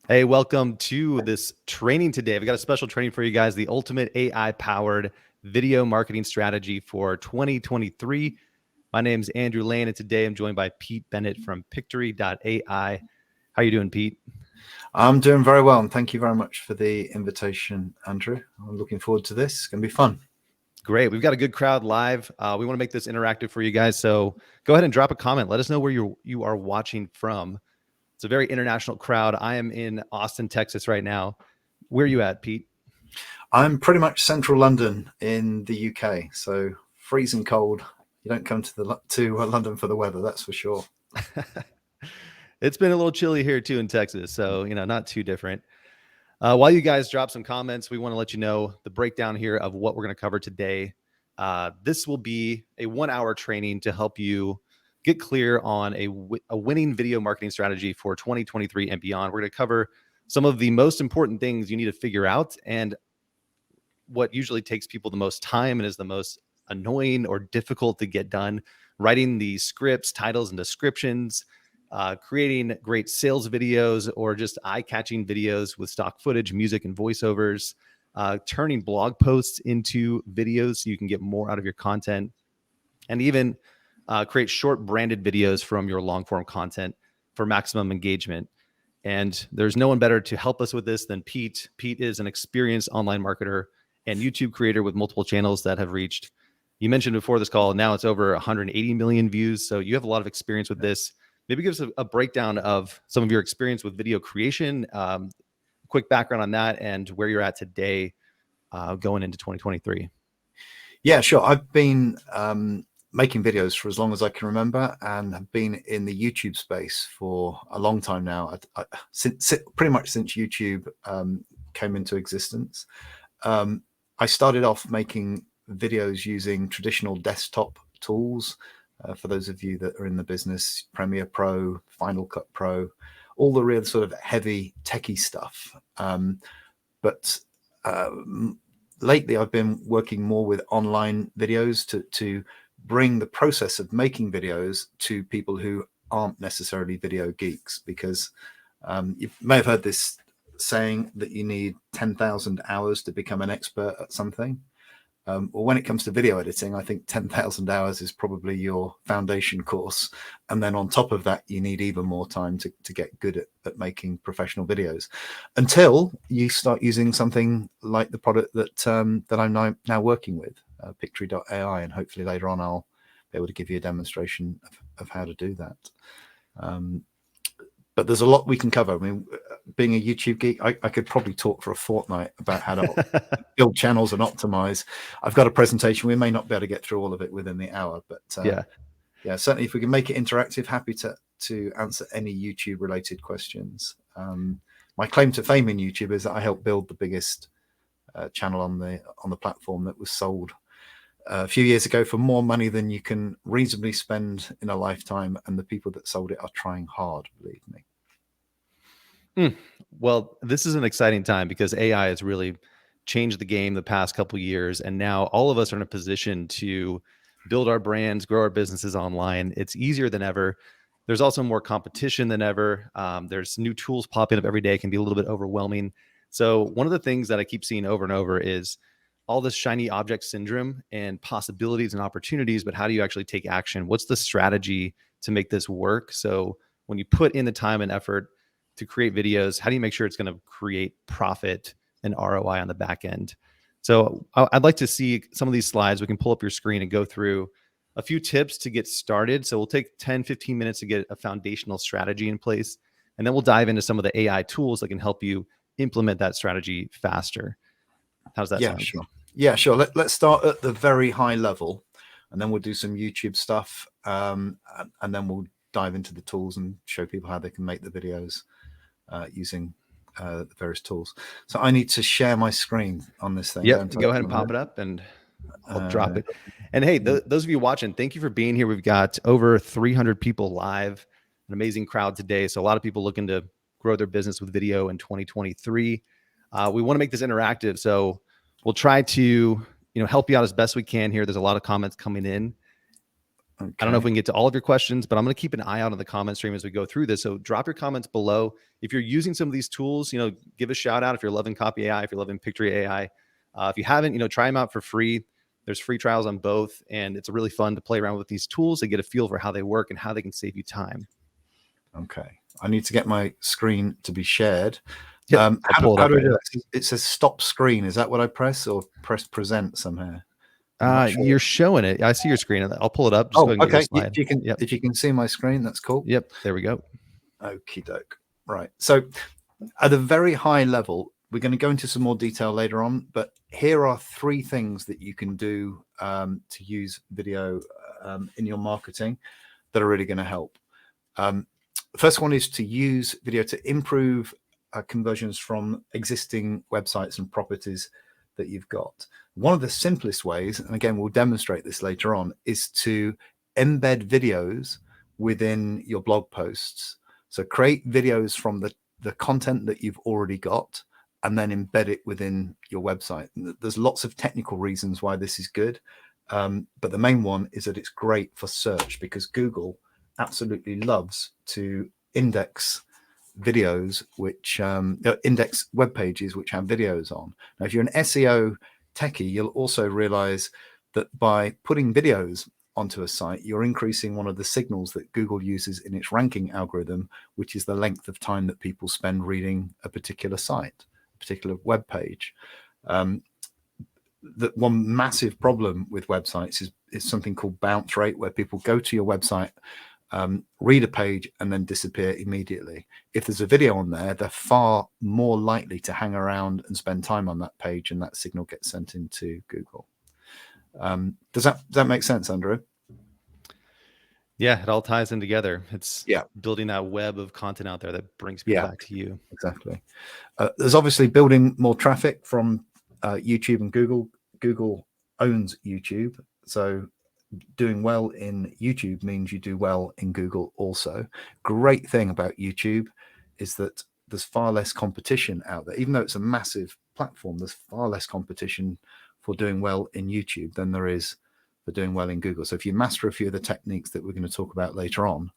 Hey, welcome to this training today. I've got a special training for you guys, the ultimate AI-powered video marketing strategy for 2023. My name is Andrew Lane, and today I'm joined by Pete Bennett from Pictory.ai. How you doing, Pete? I'm doing very well, and thank you very much for the invitation, Andrew. I'm looking forward to this. It's going to be fun. Great. We've got a good crowd live. We want to make this interactive for you guys, so go ahead and drop a comment. Let us know where you are watching from. It's a very international crowd. I am in Austin, Texas right now. Where are you at, Pete? I'm pretty much central London in the UK, so freezing cold. You don't come to London for the weather, that's for sure. It's been a little chilly here too in Texas, so not too different. While you guys drop some comments, we want to let you know the breakdown here of what we're going to cover today. This will be a 1-hour training to help you get clear on a winning video marketing strategy for 2023 and beyond. We're going to cover some of the most important things you need to figure out and what usually takes people the most time and is the most annoying or difficult to get done: writing the scripts, titles, and descriptions, creating great sales videos, or just eye-catching videos with stock footage, music, and voiceovers, turning blog posts into videos so you can get more out of your content, and even create short branded videos from your long-form content for maximum engagement. And there's no one better to help us with this than Pete. Pete is an experienced online marketer and YouTube creator with multiple channels that have reached, you mentioned before this call, now it's over 180 million views. So you have a lot of experience with this. Maybe give us a breakdown of some of your experience with video creation, quick background on that, and where you're at today going into 2023. Yeah, sure. I've been making videos for as long as I can remember, and have been in the YouTube space for a long time now. Pretty much since YouTube came into existence. I started off making videos using traditional desktop tools. For those of you that are in the business, Premiere Pro, Final Cut Pro, all the real sort of heavy techie stuff. But lately I've been working more with online videos to bring the process of making videos to people who aren't necessarily video geeks, because you may have heard this saying that you need 10,000 hours to become an expert at something. Well, when it comes to video editing, I think 10,000 hours is probably your foundation course. And then on top of that, you need even more time to get good at making professional videos, until you start using something like the product that I'm now working with, Pictory AI. And hopefully later on, I'll be able to give you a demonstration of how to do that. But there's a lot we can cover. I mean, being a YouTube geek, I could probably talk for a fortnight about how to build channels and optimize. I've got a presentation. We may not be able to get through all of it within the hour, but yeah, certainly if we can make it interactive, happy to answer any YouTube related questions. My claim to fame in YouTube is that I helped build the biggest channel on the platform that was sold a few years ago for more money than you can reasonably spend in a lifetime, and the people that sold it are trying hard, believe me. Well, this is an exciting time because AI has really changed the game the past couple of years, and now all of us are in a position to build our brands, grow our businesses online. It's easier than ever. There's also more competition than ever. There's new tools popping up every day. It can be a little bit overwhelming. So one of the things that I keep seeing over and over is all this shiny object syndrome and possibilities and opportunities, but how do you actually take action? What's the strategy to make this work? So when you put in the time and effort to create videos, how do you make sure it's going to create profit and ROI on the back end? So I'd like to see some of these slides. We can pull up your screen and go through a few tips to get started. So we'll take 10, 15 minutes to get a foundational strategy in place. And then we'll dive into some of the AI tools that can help you implement that strategy faster. How's that sound? Sure. Yeah, sure. Let's start at the very high level, and then we'll do some YouTube stuff, and then we'll dive into the tools and show people how they can make the videos using the various tools. So I need to share my screen on this thing. Yep, go ahead and pop it up and I'll drop it. And hey, those of you watching, thank you for being here. We've got over 300 people live, an amazing crowd today. So a lot of people looking to grow their business with video in 2023. We want to make this interactive. So we'll try to help you out as best we can here. There's a lot of comments coming in. I don't know if Okay. we can get to all of your questions, but I'm going to keep an eye out on the comment stream as we go through this. So drop your comments below. If you're using some of these tools, give a shout out if you're loving Copy AI, if you're loving Pictory AI. If you haven't, try them out for free. There's free trials on both, and it's really fun to play around with these tools and get a feel for how they work and how they can save you time. Okay. I need to get my screen to be shared. Yep, I'll pull it How up do I right do now. that? It says stop screen. Is that what I press, or press present somehow? I'm not sure. You're showing it. I see your screen. I'll pull it up. Just go ahead and get your Okay. slide. Yep. If you can see my screen, that's cool. Yep. There we go. Okie doke. Right. So at a very high level, we're going to go into some more detail later on, but here are 3 things that you can do to use video in your marketing that are really going to help. The first one is to use video to improve conversions from existing websites and properties that you've got. One of the simplest ways, and again, we'll demonstrate this later on, is to embed videos within your blog posts. So create videos from the content that you've already got and then embed it within your website. And there's lots of technical reasons why this is good. But the main one is that it's great for search, because Google absolutely loves to index videos which index web pages which have videos on. Now, if you're an SEO techie, you'll also realize that by putting videos onto a site, you're increasing one of the signals that Google uses in its ranking algorithm, which is the length of time that people spend reading a particular site, a particular web page. That one massive problem with websites is something called bounce rate, where people go to your website, read a page, and then disappear immediately. If there's a video on there, they're far more likely to hang around and spend time on that page, and that signal gets sent into Google. Does that make sense, Andrew? Yeah, it all ties in together. It's Yeah. building that web of content out there that brings people back to you. Exactly. There's obviously building more traffic from YouTube and Google. Google owns YouTube, so doing well in YouTube means you do well in Google also. Great thing about YouTube is that there's far less competition out there. Even though it's a massive platform, there's far less competition for doing well in YouTube than there is for doing well in Google. So if you master a few of the techniques that we're going to talk about later on,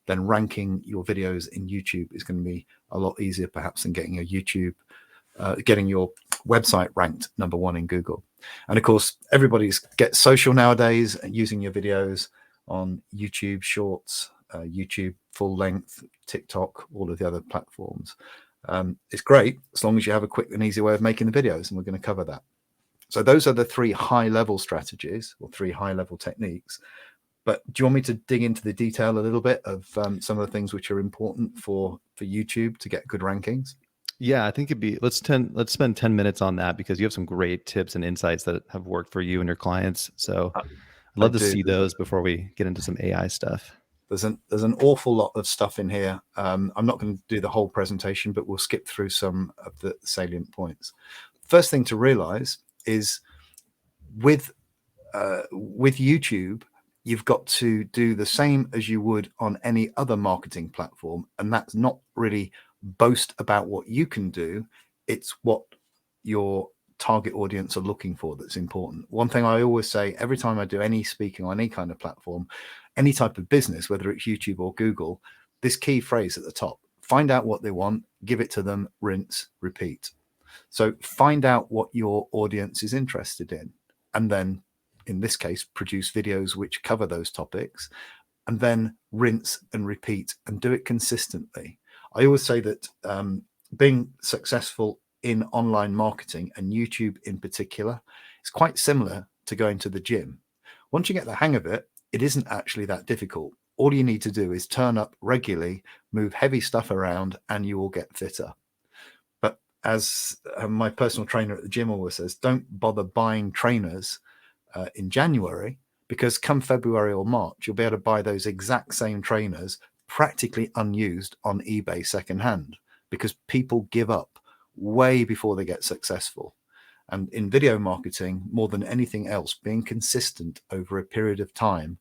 then ranking your videos in YouTube is going to be a lot easier perhaps than getting getting your website ranked #1 in Google. And of course, everybody gets social nowadays, using your videos on YouTube Shorts, YouTube full length, TikTok, all of the other platforms. It's great as long as you have a quick and easy way of making the videos, and we're going to cover that. So those are the 3 high-level strategies, or 3 high-level techniques. But do you want me to dig into the detail a little bit of some of the things which are important for YouTube to get good rankings? Yeah, I think let's spend 10 minutes on that, because you have some great tips and insights that have worked for you and your clients. So I'd love to see those before we get into some AI stuff. There's an awful lot of stuff in here. I'm not going to do the whole presentation, but we'll skip through some of the salient points. First thing to realize is with YouTube, you've got to do the same as you would on any other marketing platform, and that's not really boast about what you can do. It's what your target audience are looking for that's important. One thing I always say every time I do any speaking on any kind of platform, any type of business, whether it's YouTube or Google, this key phrase at the top: find out what they want, give it to them, rinse, repeat. So find out what your audience is interested in, and then in this case, produce videos which cover those topics, and then rinse and repeat and do it consistently. I always say that being successful in online marketing, and YouTube in particular, is quite similar to going to the gym. Once you get the hang of it, it isn't actually that difficult. All you need to do is turn up regularly, move heavy stuff around, and you will get fitter. But as my personal trainer at the gym always says, don't bother buying trainers in January, because come February or March, you'll be able to buy those exact same trainers practically unused on eBay secondhand, because people give up way before they get successful. And in video marketing, more than anything else, being consistent over a period of time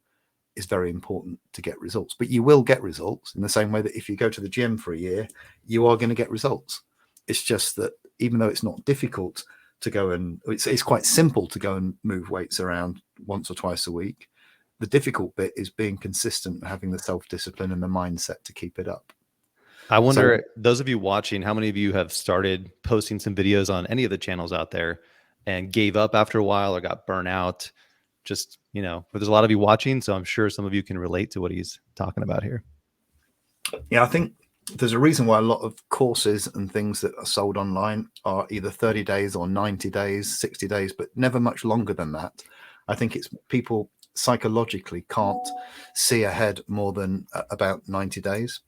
is very important to get results. But you will get results in the same way that if you go to the gym for a year, you are going to get results. It's just that even though it's not difficult to go and it's quite simple to go and move weights around once or twice a week, the difficult bit is being consistent and having the self-discipline and the mindset to keep it up. I So wonder, those of you watching, how many of you have started posting some videos on any of the channels out there and gave up after a while or got burnt out? Just, but there's a lot of you watching, so I'm sure some of you can relate to what he's talking about here. yeah, I think there's a reason why a lot of courses and things that are sold online are either 30 days or 90 days, 60 days, but never much longer than that. I think it's people psychologically can't see ahead more than about 90 days.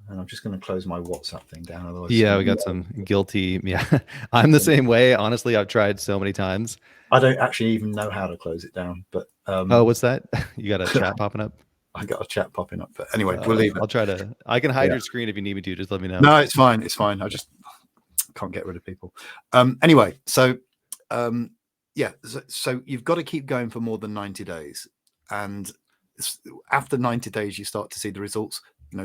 And I'm just going to close my WhatsApp thing down. Otherwise, Yeah, we got some guilty. Yeah, I'm the same way. Honestly, I've tried so many times. I don't actually even know how to close it down. But oh, what's that? You got a chat popping up? I got a chat popping up. But anyway, we'll leave it. I'll try to. I can hide your screen if you need me to. Just let me know. No, it's fine. It's fine. I just can't get rid of people. Anyway, so yeah, so you've got to keep going for more than 90 days, and after 90 days, you start to see the results.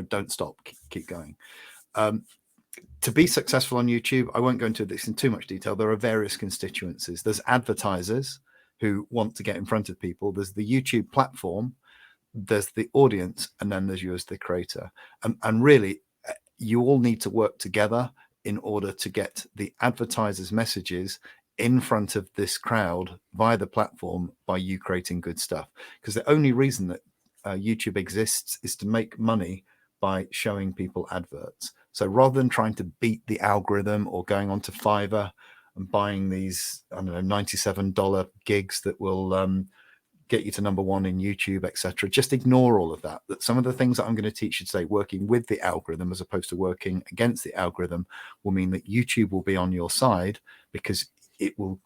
Don't stop. Keep going. To be successful on YouTube, I won't go into this in too much detail. There are various constituencies. There's advertisers who want to get in front of people. There's the YouTube platform. There's the audience, and then there's you as the creator. And really, you all need to work together in order to get the advertisers' messages in front of this crowd via the platform by you creating good stuff. Because the only reason that YouTube exists is to make money by showing people adverts. So rather than trying to beat the algorithm or going onto Fiverr and buying these, I don't know, $97 gigs that will get you to #1 in YouTube, etc., just ignore all of that. That some of the things that I'm going to teach you today, working with the algorithm as opposed to working against the algorithm, will mean that YouTube will be on your side, because it will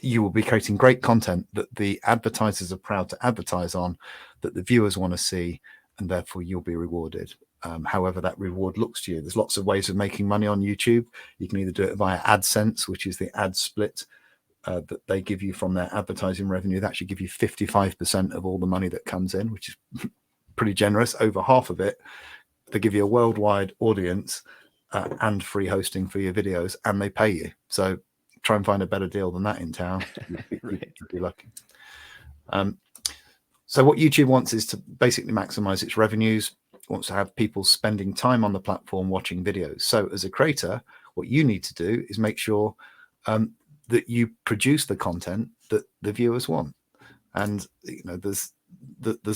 you will be creating great content that the advertisers are proud to advertise on, that the viewers want to see, and therefore you'll be rewarded. However that reward looks to you. There's lots of ways of making money on YouTube. You can either do it via AdSense, which is the ad split that they give you from their advertising revenue. They actually give you 55% of all the money that comes in, which is pretty generous. Over half of it, they give you a worldwide audience and free hosting for your videos, and they pay you. So try and find a better deal than that in town. You'd be lucky. So what YouTube wants is to basically maximize its revenues. It wants to have people spending time on the platform watching videos. So as a creator, what you need to do is make sure that you produce the content that the viewers want. And there's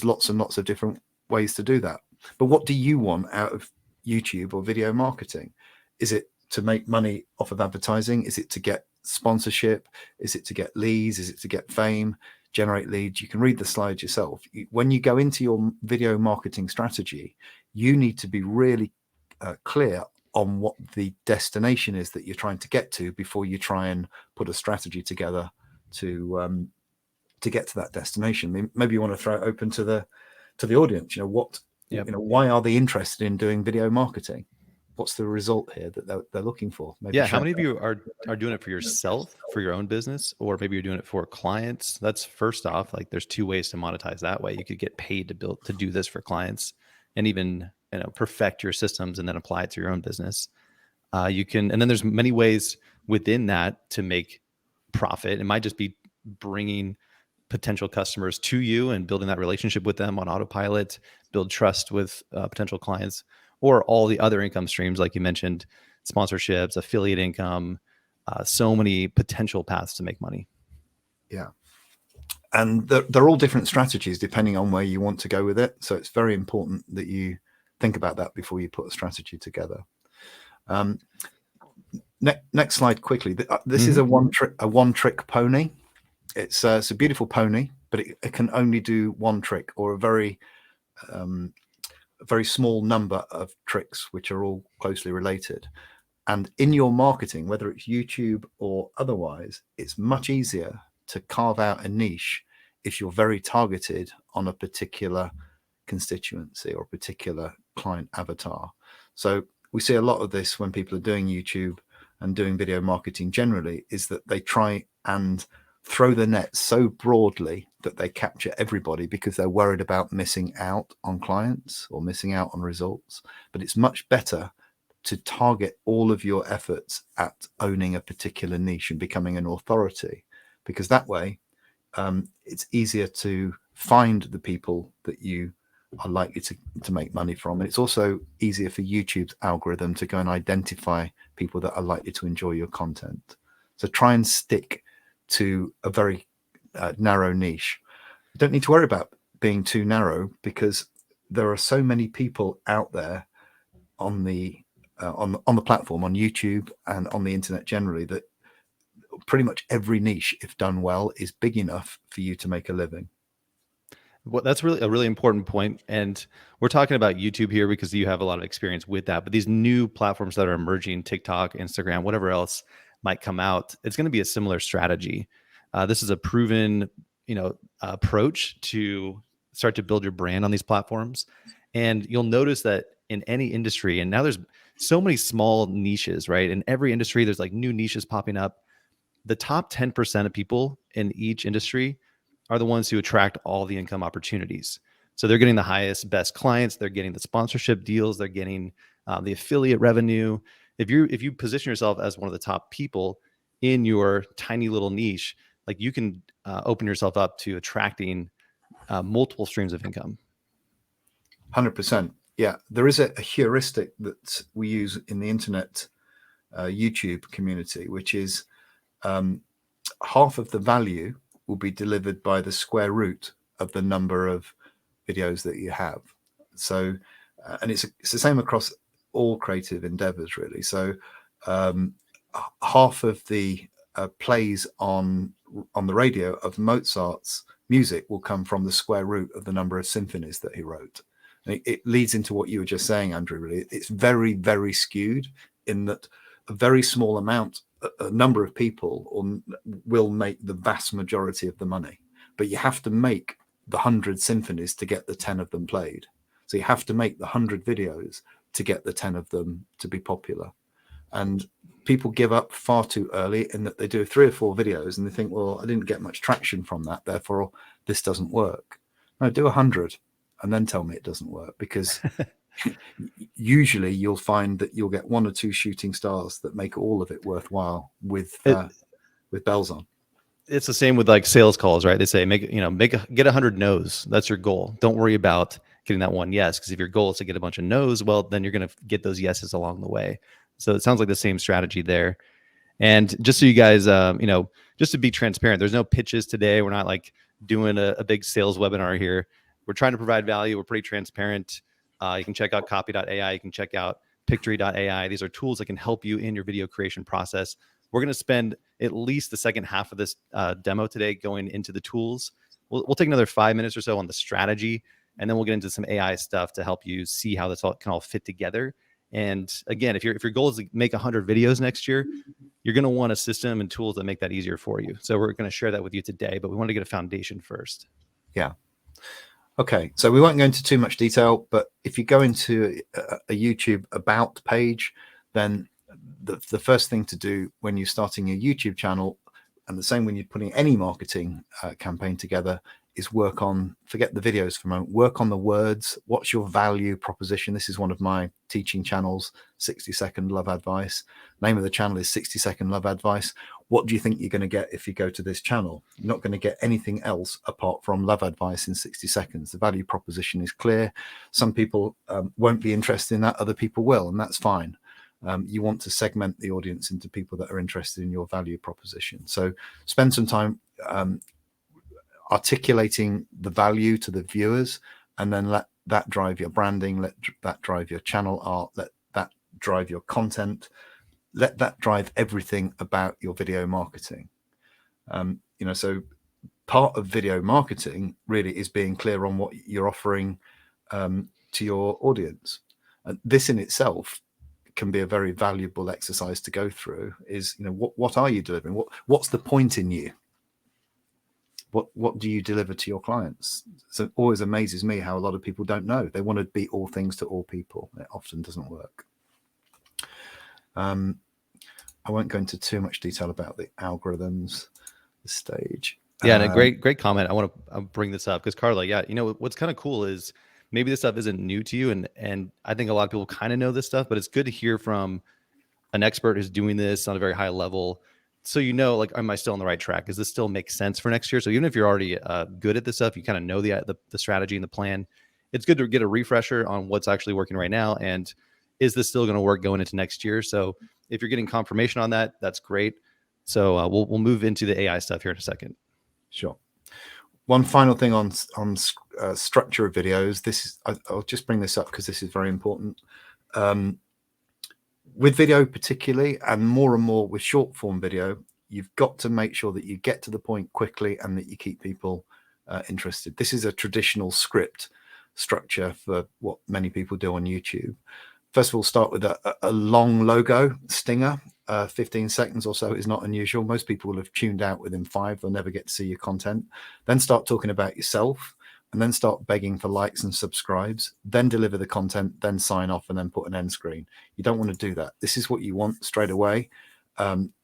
lots and lots of different ways to do that. But what do you want out of YouTube or video marketing? Is it to make money off of advertising? Is it to get sponsorship? Is it to get leads? Is it to get fame? Generate leads? You can read the slides yourself. When you go into your video marketing strategy, you need to be really clear on what the destination is that you're trying to get to before you try and put a strategy together to get to that destination. Maybe you want to throw it open to the audience. Why are they interested in doing video marketing? What's the result here that they're looking for? Maybe how many of you are doing it for yourself, for your own business, or maybe you're doing it for clients? That's first off, like there's two ways to monetize that way. You could get paid to do this for clients, and even perfect your systems and then apply it to your own business. You can, and then there's many ways within that to make profit. It might just be bringing potential customers to you and building that relationship with them on autopilot, build trust with potential clients, or all the other income streams, like you mentioned, sponsorships, affiliate income, so many potential paths to make money. Yeah. And they're all different strategies depending on where you want to go with it. So it's very important that you think about that before you put a strategy together. Next slide quickly. This is a one-trick pony. It's a beautiful pony, but it can only do one trick, or a very small number of tricks, which are all closely related. And in your marketing, whether it's YouTube or otherwise, it's much easier to carve out a niche if you're very targeted on a particular constituency or a particular client avatar. So we see a lot of this when people are doing YouTube and doing video marketing generally, is that they try and throw the net so broadly that they capture everybody because they're worried about missing out on clients or missing out on results. But it's much better to target all of your efforts at owning a particular niche and becoming an authority, because that way it's easier to find the people that you are likely to make money from. And it's also easier for YouTube's algorithm to go and identify people that are likely to enjoy your content. So try and stick to a very narrow niche. You don't need to worry about being too narrow, because there are so many people out there on the platform, on YouTube and on the internet generally, that pretty much every niche, if done well, is big enough for you to make a living. Well, that's really a really important point. And we're talking about YouTube here because you have a lot of experience with that. But these new platforms that are emerging, TikTok, Instagram, whatever else might come out, it's going to be a similar strategy. This is a proven, approach to start to build your brand on these platforms. And you'll notice that in any industry, and now there's so many small niches, right? In every industry, there's like new niches popping up. The top 10% of people in each industry are the ones who attract all the income opportunities. So they're getting the highest, best clients. They're getting the sponsorship deals. They're getting the affiliate revenue. If you position yourself as one of the top people in your tiny little niche, like you can open yourself up to attracting multiple streams of income. 100%. Yeah, there is a heuristic that we use in the internet YouTube community, which is half of the value will be delivered by the square root of the number of videos that you have. So, and it's the same across all creative endeavors, really. So, half of the plays on the radio of Mozart's music will come from the square root of the number of symphonies that he wrote. And it leads into what you were just saying, Andrew. Really, it's very, very skewed in that a very small amount, a number of people will make the vast majority of the money. But you have to make the 100 symphonies to get the 10 of them played. So you have to make the 100 videos to get the 10 of them to be popular. And people give up far too early in that they do 3 or 4 videos and they think, well, I didn't get much traction from that, therefore this doesn't work. No, do 100 and then tell me it doesn't work, because usually you'll find that you'll get 1 or 2 shooting stars that make all of it worthwhile with bells on. It's the same with like sales calls, right? They say get 100 no's. That's your goal. Don't worry about getting that one yes, because if your goal is to get a bunch of no's, well, then you're going to get those yeses along the way. So it sounds like the same strategy there. And just so you guys, just to be transparent, there's no pitches today. We're not like doing a big sales webinar here. We're trying to provide value. We're pretty transparent. You can check out Copy.ai. You can check out Pictory.ai. These are tools that can help you in your video creation process. We're going to spend at least the second half of this demo today going into the tools. We'll take another 5 minutes or so on the strategy, and then we'll get into some AI stuff to help you see how this can all fit together. And again, if your goal is to make 100 videos next year, you're going to want a system and tools that make that easier for you. So we're going to share that with you today, but we want to get a foundation first. Yeah. Okay, so we won't go into too much detail, but if you go into a YouTube about page, then the first thing to do when you're starting a YouTube channel, and the same when you're putting any marketing campaign together, is forget the videos for a moment, work on the words. What's your value proposition? This is one of my teaching channels, 60-second love advice. Name of the channel is 60-second love advice. What do you think you're going to get if you go to this channel? You're not going to get anything else apart from love advice in 60 seconds. The value proposition is clear. Some people won't be interested in that, other people will, and that's fine. You want to segment the audience into people that are interested in your value proposition. So spend some time articulating the value to the viewers, and then let that drive your branding, let that drive your channel art, let that drive your content, let that drive everything about your video marketing. So part of video marketing really is being clear on what you're offering to your audience. And this in itself can be a very valuable exercise to go through. Is what are you delivering? What's the point in you? What do you deliver to your clients? So it always amazes me how a lot of people don't know. They want to be all things to all people. It often doesn't work. I won't go into too much detail about the algorithms, the stage. Yeah, and a great comment. I want to bring this up because Carla, what's kind of cool is maybe this stuff isn't new to you, and I think a lot of people kind of know this stuff, but it's good to hear from an expert who's doing this on a very high level. so like, am I still on the right track? Does this still make sense for next year? So even if you're already good at this stuff, you kind of know the strategy and the plan. It's good to get a refresher on what's actually working right now, and is this still going to work going into next year? So if you're getting confirmation on that, that's great. So we'll move into the AI stuff here in a second. Sure. One final thing on structure of videos. I'll just bring this up because this is very important. With video particularly, and more with short form video, you've got to make sure that you get to the point quickly and that you keep people interested. This is a traditional script structure for what many people do on YouTube. First of all, start with a long logo stinger. 15 seconds or so is not unusual. Most people will have tuned out within 5. They'll never get to see your content. Then start talking about yourself, and then start begging for likes and subscribes, then deliver the content, then sign off, and then put an end screen. You don't want to do that. This is what you want straight away.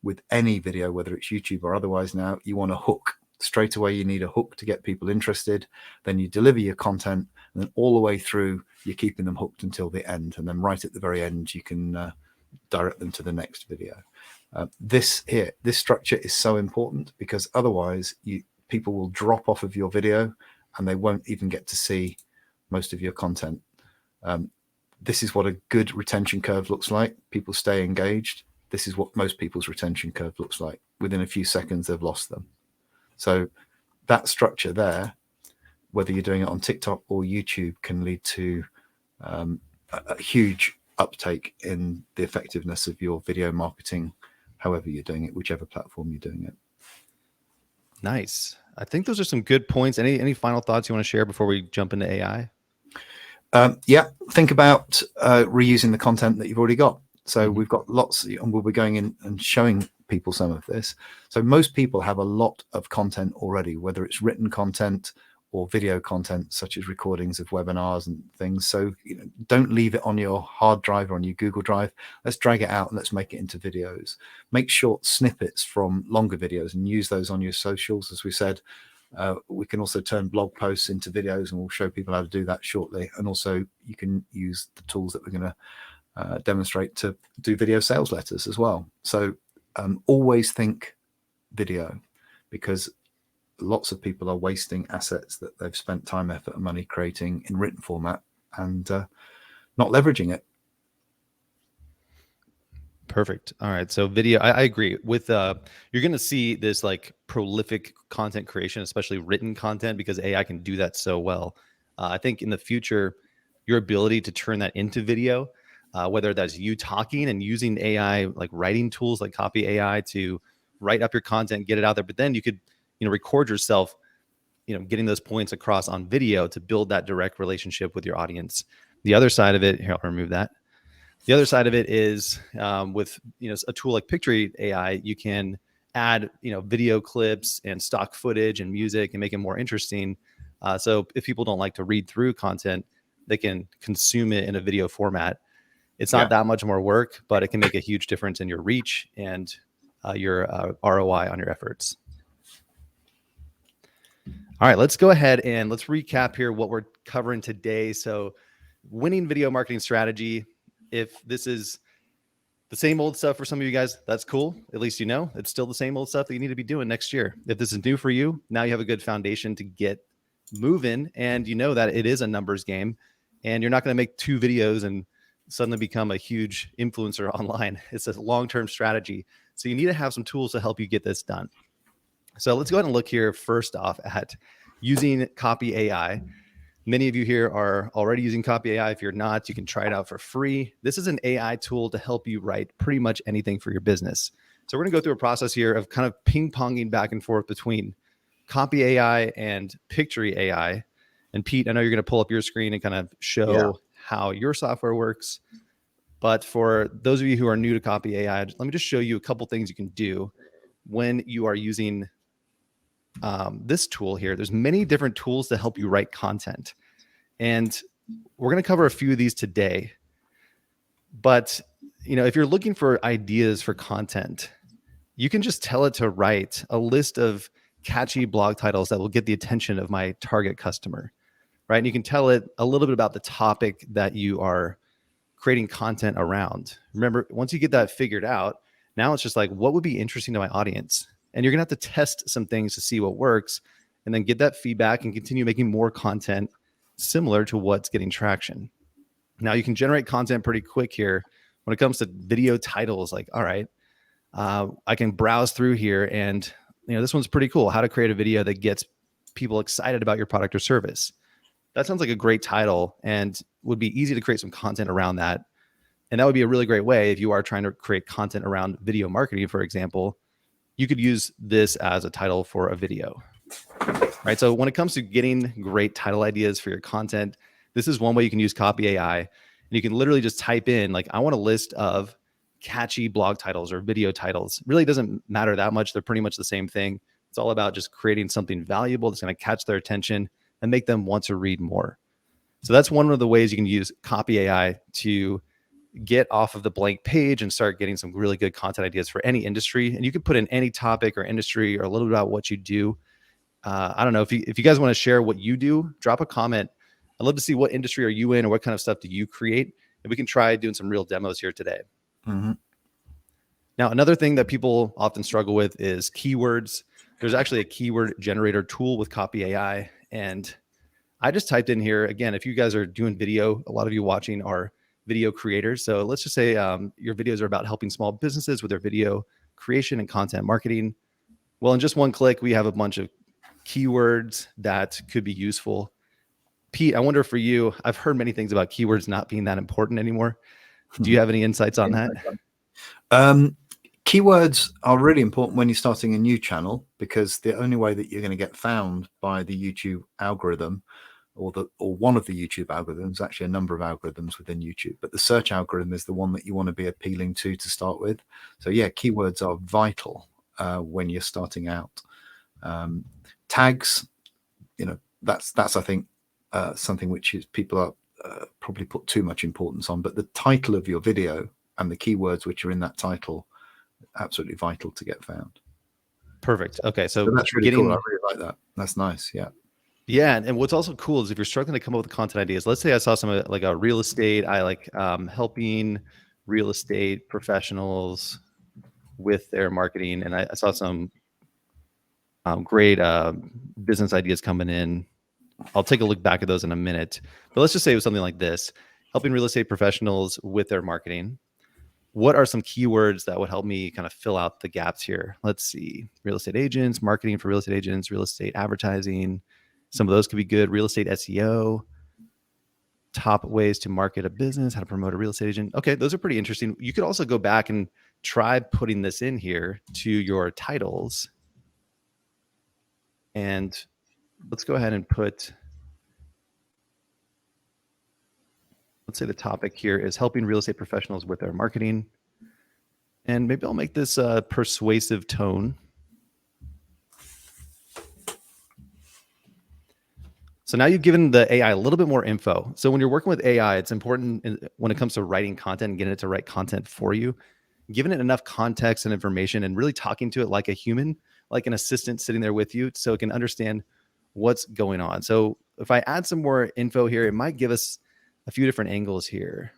With any video, whether it's YouTube or otherwise now, you want a hook. Straight away, you need a hook to get people interested. Then you deliver your content, and then all the way through, you're keeping them hooked until the end. And then right at the very end, you can direct them to the next video. This structure is so important, because otherwise people will drop off of your video and they won't even get to see most of your content. This is what a good retention curve looks like. People stay engaged. This is what most people's retention curve looks like. Within a few seconds, they've lost them. So that structure there, whether you're doing it on TikTok or YouTube, can lead to a huge uptake in the effectiveness of your video marketing, however you're doing it, whichever platform you're doing it. Nice. I think those are some good points. Any final thoughts you want to share before we jump into AI? Yeah, think about reusing the content that you've already got. So we've got lots, and we'll be going in and showing people some of this. So most people have a lot of content already, whether it's written content or video content, such as recordings of webinars and things. So don't leave it on your hard drive or on your Google Drive. Let's drag it out and let's make it into videos. Make short snippets from longer videos and use those on your socials. As we said, we can also turn blog posts into videos, and we'll show people how to do that shortly. And also you can use the tools that we're going to demonstrate to do video sales letters as well. So always think video, because lots of people are wasting assets that they've spent time, effort, and money creating in written format and not leveraging it. Perfect. All right. So video, I agree with, you're going to see this like prolific content creation, especially written content, because AI can do that so well. I think in the future, your ability to turn that into video, whether that's you talking and using AI, like writing tools like Copy AI to write up your content, get it out there, but then you could, record yourself, getting those points across on video to build that direct relationship with your audience. The other side of it, here, I'll remove that. The other side of it is with a tool like Pictory AI, you can add video clips and stock footage and music and make it more interesting. So if people don't like to read through content, they can consume it in a video format. It's not that much more work, but it can make a huge difference in your reach and your ROI on your efforts. All right, let's go ahead and let's recap here what we're covering today. So winning video marketing strategy. If this is the same old stuff for some of you guys, that's cool. At least it's still the same old stuff that you need to be doing next year. If this is new for you, now you have a good foundation to get moving, and you know that it is a numbers game, and you're not going to make 2 videos and suddenly become a huge influencer online. It's a long-term strategy. So you need to have some tools to help you get this done. So let's go ahead and look here first off at using Copy AI. Many of you here are already using Copy AI. If you're not, you can try it out for free. This is an AI tool to help you write pretty much anything for your business. So we're going to go through a process here of kind of ping-ponging back and forth between Copy AI and Pictory AI. And Pete, I know you're going to pull up your screen and kind of show how your software works. But for those of you who are new to Copy AI, let me just show you a couple things you can do when you are using this tool here. There's many different tools to help you write content, and we're going to cover a few of these today. But if you're looking for ideas for content, you can just tell it to write a list of catchy blog titles that will get the attention of my target customer, right? And you can tell it a little bit about the topic that you are creating content around. Remember, once you get that figured out, Now it's just like, what would be interesting to my audience? And you're going to have to test some things to see what works and then get that feedback and continue making more content similar to what's getting traction. Now you can generate content pretty quick here when it comes to video titles. Like, all right, I can browse through here and, this one's pretty cool. How to create a video that gets people excited about your product or service. That sounds like a great title and would be easy to create some content around that. And that would be a really great way if you are trying to create content around video marketing, for example. You could use this as a title for a video, right? So when it comes to getting great title ideas for your content, this is one way you can use Copy AI. And you can literally just type in, like, I want a list of catchy blog titles or video titles. It really doesn't matter that much. They're pretty much the same thing. It's all about just creating something valuable that's going to catch their attention and make them want to read more. So that's one of the ways you can use Copy AI to get off of the blank page and start getting some really good content ideas for any industry. And you can put in any topic or industry or a little bit about what you do. I don't know if you guys want to share what you do, drop a comment. I'd love to see what industry are you in or what kind of stuff do you create. And we can try doing some real demos here today. Mm-hmm. Now, another thing that people often struggle with is keywords. There's actually a keyword generator tool with Copy AI. And I just typed in here, again, if you guys are doing video, a lot of you watching are video creators. So let's just say your videos are about helping small businesses with their video creation and content marketing. Well, in just one click, we have a bunch of keywords that could be useful. Pete, I wonder for you, I've heard many things about keywords not being that important anymore. Do you have any insights on that? Keywords are really important when you're starting a new channel, because the only way that you're going to get found by the YouTube algorithm or one of the YouTube algorithms, actually a number of algorithms within YouTube, but the search algorithm is the one that you want to be appealing to start with. So yeah, keywords are vital when you're starting out. Tags, that's I think something which is people are probably put too much importance on, but the title of your video and the keywords which are in that title, absolutely vital to get found. Perfect. Okay, so that's really cool. I really like that. That's nice. Yeah. Yeah, and what's also cool is if you're struggling to come up with content ideas. Let's say I saw some like a real estate. I like helping real estate professionals with their marketing, and I saw some great business ideas coming in. I'll take a look back at those in a minute, but let's just say it was something like this: helping real estate professionals with their marketing. What are some keywords that would help me kind of fill out the gaps here? Let's see: real estate agents, marketing for real estate agents, real estate advertising. Some of those could be good. Real estate SEO, top ways to market a business, how to promote a real estate agent. Okay, those are pretty interesting. You could also go back and try putting this in here to your titles. And let's go ahead and put, let's say the topic here is helping real estate professionals with their marketing. And maybe I'll make this a persuasive tone. So now you've given the AI a little bit more info. So when you're working with AI, it's important when it comes to writing content and getting it to write content for you, giving it enough context and information and really talking to it like a human, like an assistant sitting there with you so it can understand what's going on. So if I add some more info here, it might give us a few different angles here.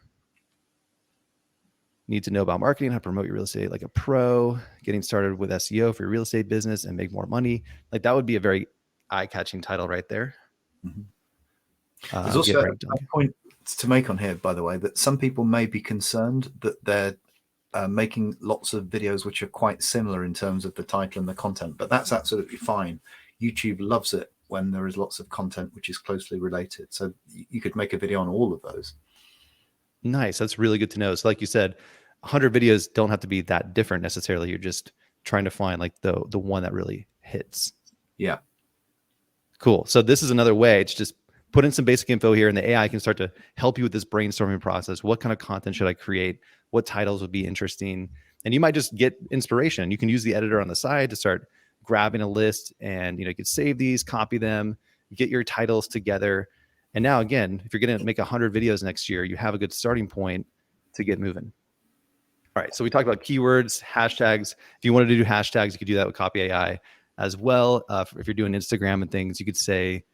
Need to know about marketing, how to promote your real estate like a pro, getting started with SEO for your real estate business and make more money. Like that would be a very eye-catching title right there. Mm-hmm. There's also a point to make on here, by the way, that some people may be concerned that they're making lots of videos which are quite similar in terms of the title and the content, but that's absolutely fine. YouTube loves it when there is lots of content which is closely related. So you could make a video on all of those. Nice. That's really good to know. So like you said, 100 videos don't have to be that different necessarily. You're just trying to find like the one that really hits. Yeah. Cool. So this is another way to just put in some basic info here and the AI can start to help you with this brainstorming process. What kind of content should I create? What titles would be interesting? And you might just get inspiration. You can use the editor on the side to start grabbing a list and, you could save these, copy them, get your titles together. And now again, if you're going to make 100 videos next year, you have a good starting point to get moving. All right. So we talked about keywords, hashtags. If you wanted to do hashtags, you could do that with Copy AI as well. If you're doing Instagram and things, you could say,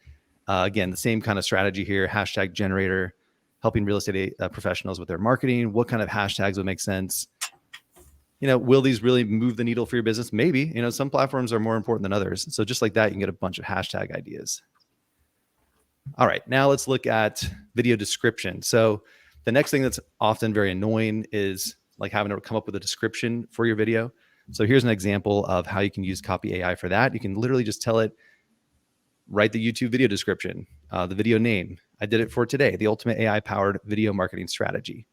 again, the same kind of strategy here, hashtag generator, helping real estate professionals with their marketing. What kind of hashtags would make sense? will these really move the needle for your business? Maybe. Some platforms are more important than others. So just like that, you can get a bunch of hashtag ideas. All right, now let's look at video description. So the next thing that's often very annoying is like having to come up with a description for your video. So here's an example of how you can use Copy AI for that. You can literally just tell it, write the YouTube video description, the video name. I did it for today, the ultimate AI-powered video marketing strategy.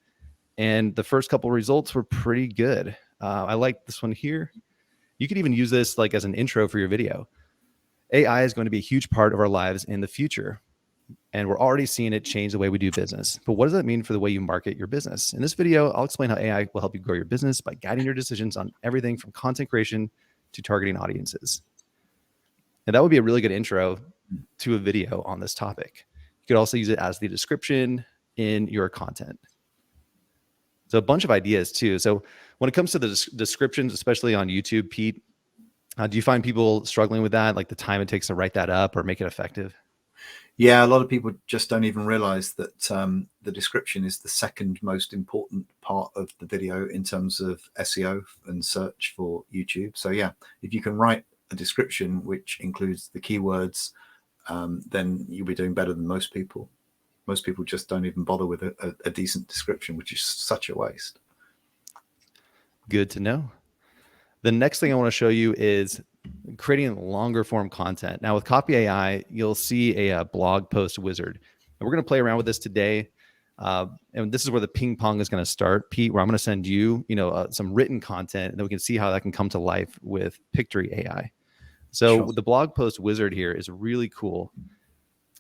And the first couple results were pretty good. I like this one here. You could even use this like as an intro for your video. AI is going to be a huge part of our lives in the future, and we're already seeing it change the way we do business. But what does that mean for the way you market your business? In this video, I'll explain how AI will help you grow your business by guiding your decisions on everything from content creation to targeting audiences. And that would be a really good intro to a video on this topic. You could also use it as the description in your content. So a bunch of ideas too. So when it comes to the descriptions, especially on YouTube, Pete, do you find people struggling with that, like the time it takes to write that up or make it effective? Yeah, a lot of people just don't even realize that the description is the second most important part of the video in terms of SEO and search for YouTube. So yeah, if you can write a description which includes the keywords, then you'll be doing better than most people. Most people just don't even bother with a decent description, which is such a waste. Good to know. The next thing I want to show you is creating longer form content. Now with Copy AI, you'll see a blog post wizard. And we're going to play around with this today. And this is where the ping pong is going to start, Pete, where I'm going to send you, some written content, and then we can see how that can come to life with Pictory AI. So Sure. the blog post wizard here is really cool.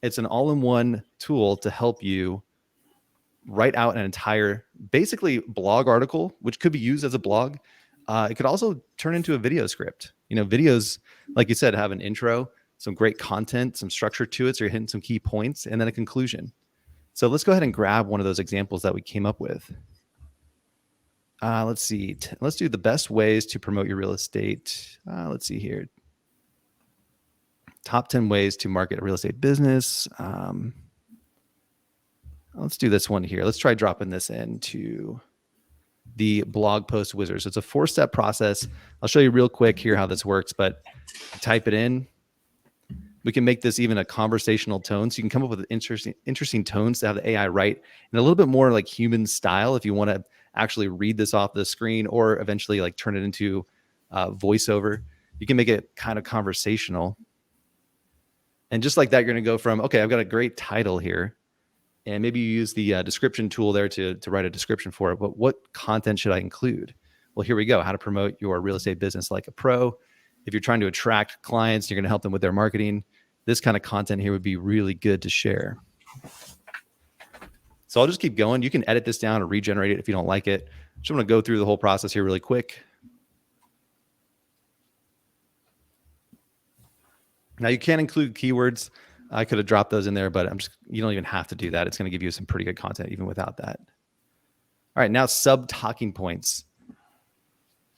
It's an all-in-one tool to help you write out an entire, basically blog article, which could be used as a blog. It could also turn into a video script. Videos, like you said, have an intro, some great content, some structure to it. So you're hitting some key points and then a conclusion. So let's go ahead and grab one of those examples that we came up with. Let's see. Let's do the best ways to promote your real estate. Let's see here. Top 10 ways to market a real estate business. Let's do this one here. Let's try dropping this into the blog post wizard. So it's a 4-step process. I'll show you real quick here how this works, but type it in. We can make this even a conversational tone. So you can come up with interesting tones to have the AI write in a little bit more like human style if you want to actually read this off the screen or eventually like turn it into voiceover. You can make it kind of conversational. And just like that, you're going to go from, okay, I've got a great title here. And maybe you use the description tool there to write a description for it. But what content should I include? Well, here we go. How to promote your real estate business like a pro. If you're trying to attract clients, you're going to help them with their marketing. This kind of content here would be really good to share. So I'll just keep going. You can edit this down or regenerate it if you don't like it. Just want to go through the whole process here really quick. Now you can include keywords. I could have dropped those in there, but you don't even have to do that. It's going to give you some pretty good content even without that. All right, now sub talking points.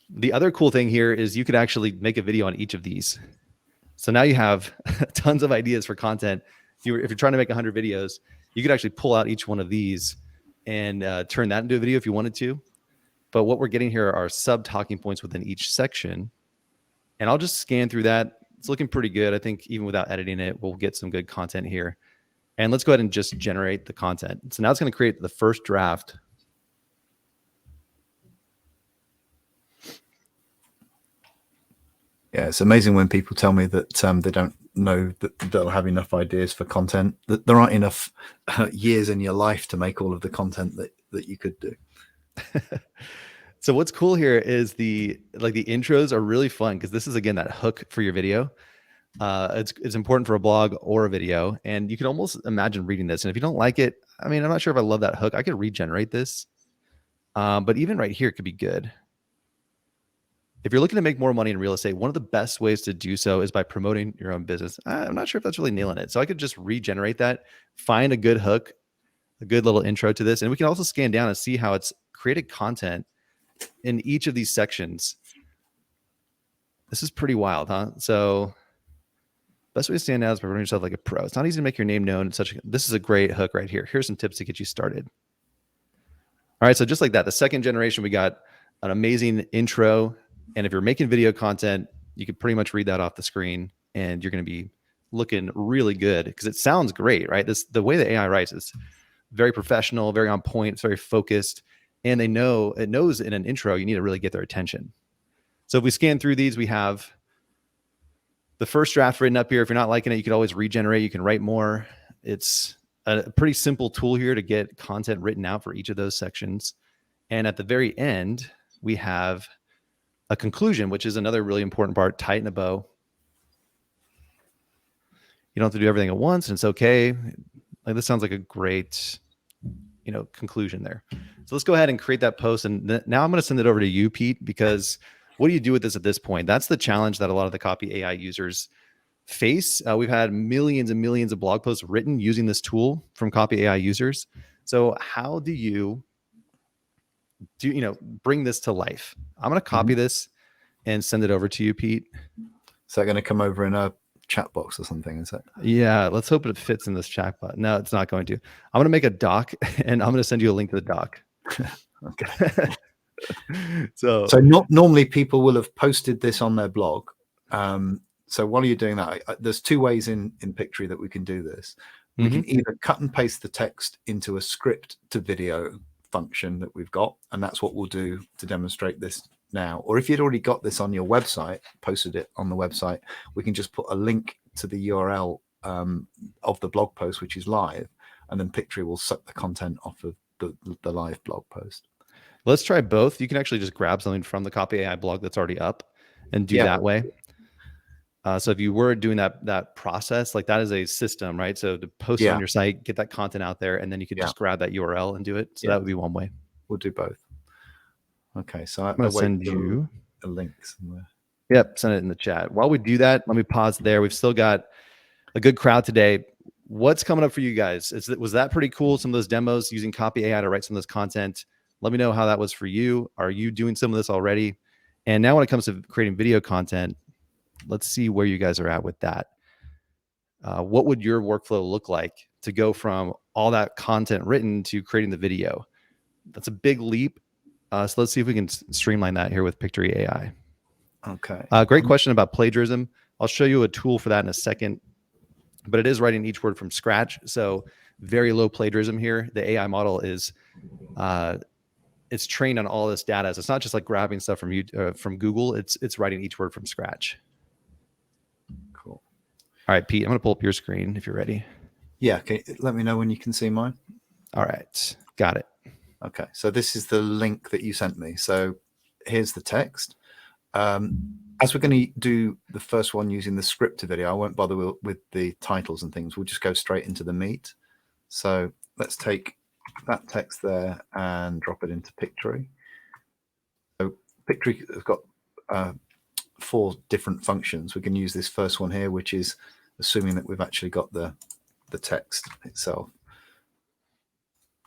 The other cool thing here is you could actually make a video on each of these. So now you have tons of ideas for content. If you're trying to make 100 videos, you could actually pull out each one of these and turn that into a video if you wanted to. But what we're getting here are sub talking points within each section. And I'll just scan through that. It's looking pretty good. I think even without editing it, we'll get some good content here. And let's go ahead and just generate the content. So now it's going to create the first draft. Yeah, it's amazing when people tell me that they don't know that they'll have enough ideas for content, that there aren't enough years in your life to make all of the content that you could do. So what's cool here is the intros are really fun because this is, again, that hook for your video. It's important for a blog or a video, and you can almost imagine reading this. And if you don't like it, I mean, I'm not sure if I love that hook. I could regenerate this, but even right here, it could be good. If you're looking to make more money in real estate, one of the best ways to do so is by promoting your own business. I'm not sure if that's really nailing it. So I could just regenerate that, find a good hook, a good little intro to this, and we can also scan down and see how it's created content in each of these sections. This is pretty wild, huh? So best way to stand out is by promoting yourself like a pro. It's not easy to make your name known. This is a great hook right here. Here's some tips to get you started. All right, so just like that, the second generation, we got an amazing intro. And if you're making video content, you can pretty much read that off the screen and you're going to be looking really good because it sounds great, right? The way the AI writes is very professional, very on point, it's very focused. And it knows in an intro, you need to really get their attention. So if we scan through these, we have the first draft written up here. If you're not liking it, you can always regenerate. You can write more. It's a pretty simple tool here to get content written out for each of those sections. And at the very end, we have a conclusion, which is another really important part. Tighten a bow. You don't have to do everything at once, and it's okay. Like, this sounds like a great, conclusion there. So let's go ahead and create that post. And now I'm going to send it over to you, Pete, because what do you do with this at this point? That's the challenge that a lot of the Copy AI users face. We've had millions and millions of blog posts written using this tool from Copy AI users. So how do you bring this to life? I'm going to copy this and send it over to you, Pete. Is that going to come over in a chat box or something? Is it? Yeah, let's hope it fits in this chat bot. No, it's not going to. I'm going to make a doc and I'm going to send you a link to the doc. Okay. So normally people will have posted this on their blog. So while you're doing that, there's two ways in Pictory that we can do this. We can either cut and paste the text into a script to video function that we've got, and that's what we'll do to demonstrate this now. Or if you'd already got this on your website, posted it on the website, we can just put a link to the URL of the blog post, which is live, and then Pictory will suck the content off of the live blog post. Let's try both. You can actually just grab something from the Copy AI blog that's already up and do that way. So if you were doing that process, like, that is a system, right? So to post it on your site, get that content out there, and then you could just grab that URL and do it. So that would be one way. We'll do both. Okay, so I'm going to send you a link somewhere. Yep, send it in the chat. While we do that, let me pause there. We've still got a good crowd today. What's coming up for you guys? Was that pretty cool? Some of those demos using Copy AI to write some of this content. Let me know how that was for you. Are you doing some of this already? And now when it comes to creating video content, let's see where you guys are at with that. What would your workflow look like to go from all that content written to creating the video? That's a big leap. So let's see if we can streamline that here with Pictory AI. Okay. Great question about plagiarism. I'll show you a tool for that in a second, but it is writing each word from scratch. So very low plagiarism here. The AI model is, it's trained on all this data. So it's not just like grabbing stuff from Google. It's writing each word from scratch. Cool. All right, Pete, I'm going to pull up your screen if you're ready. Yeah. Okay. Let me know when you can see mine. All right. Got it. Okay. So this is the link that you sent me. So here's the text. As we're going to do the first one using the script video, I won't bother with the titles and things. We'll just go straight into the meat. So let's take that text there and drop it into Pictory. So Pictory has got 4 different functions. We can use this first one here, which is assuming that we've actually got the text itself.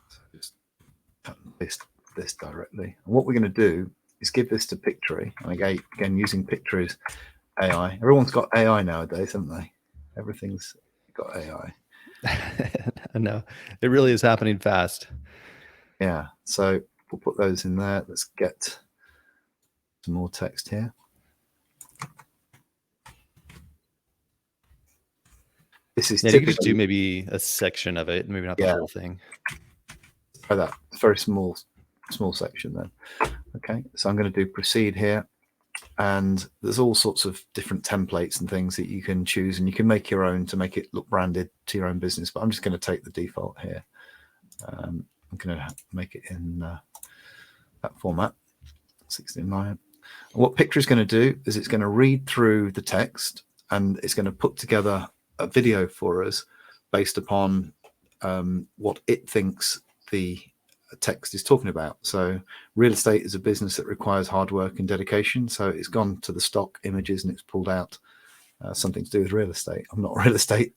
So just cut and paste this directly. And what we're going to do is give this to Pictory. And again, using Pictory's AI. Everyone's got AI nowadays, haven't they? Everything's got AI. I know. It really is happening fast. Yeah. So we'll put those in there. Let's get some more text here. This is you could just do maybe a section of it, maybe not the whole thing. Try that. It's very small section then. Okay, so I'm going to do proceed here, and there's all sorts of different templates and things that you can choose, and you can make your own to make it look branded to your own business, but I'm just going to take the default here. I'm going to make it in that format, 16:9. And what Pictory is going to do is it's going to read through the text, and it's going to put together a video for us based upon what it thinks the text is talking about. So real estate is a business that requires hard work and dedication. So it's gone to the stock images and it's pulled out something to do with real estate. I'm not a real estate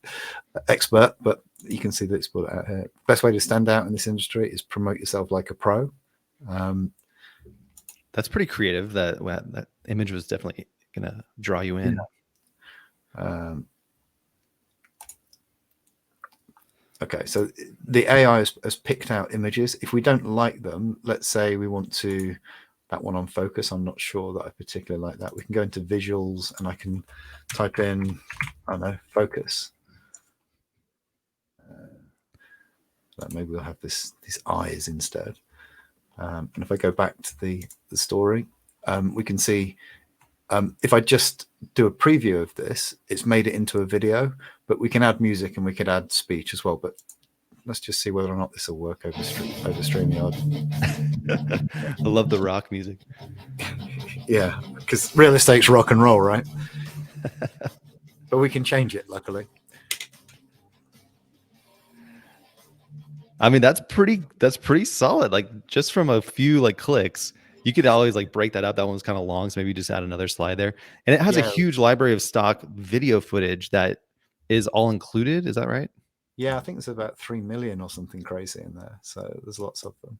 expert, but you can see that it's pulled out here. Best way to stand out in this industry is promote yourself like a pro. That's pretty creative. That image was definitely going to draw you in. Yeah. Okay, so the AI has picked out images. If we don't like them, let's say we want to that one on focus. I'm not sure that I particularly like that. We can go into visuals, and I can type in, I don't know, focus. Maybe we'll have these eyes instead. And if I go back to the story, we can see if I just do a preview of this, it's made it into a video, but we can add music and we could add speech as well. But let's just see whether or not this will work over StreamYard. I love the rock music. Yeah, because real estate's rock and roll, right? But we can change it, luckily. I mean, that's pretty solid. Like just from a few like clicks, you could always like break that up. That one's kind of long, so maybe just add another slide there. And it has a huge library of stock video footage that is all included. Is that right? Yeah, I think there's about 3 million or something crazy in there. So there's lots of them.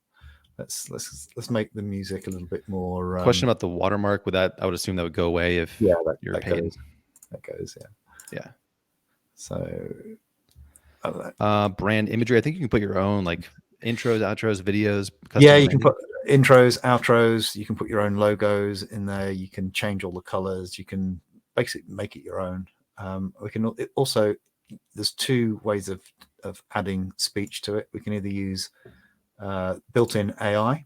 Let's make the music a little bit more. Question about the watermark. Would that, I would assume that would go away if you're paid. That goes, yeah. So brand imagery. I think you can put your own like intros, outros, videos. Yeah, you can put intros, outros. You can put your own logos in there. You can change all the colors. You can basically make it your own. We can also, there's two ways of adding speech to it. We can either use built-in AI,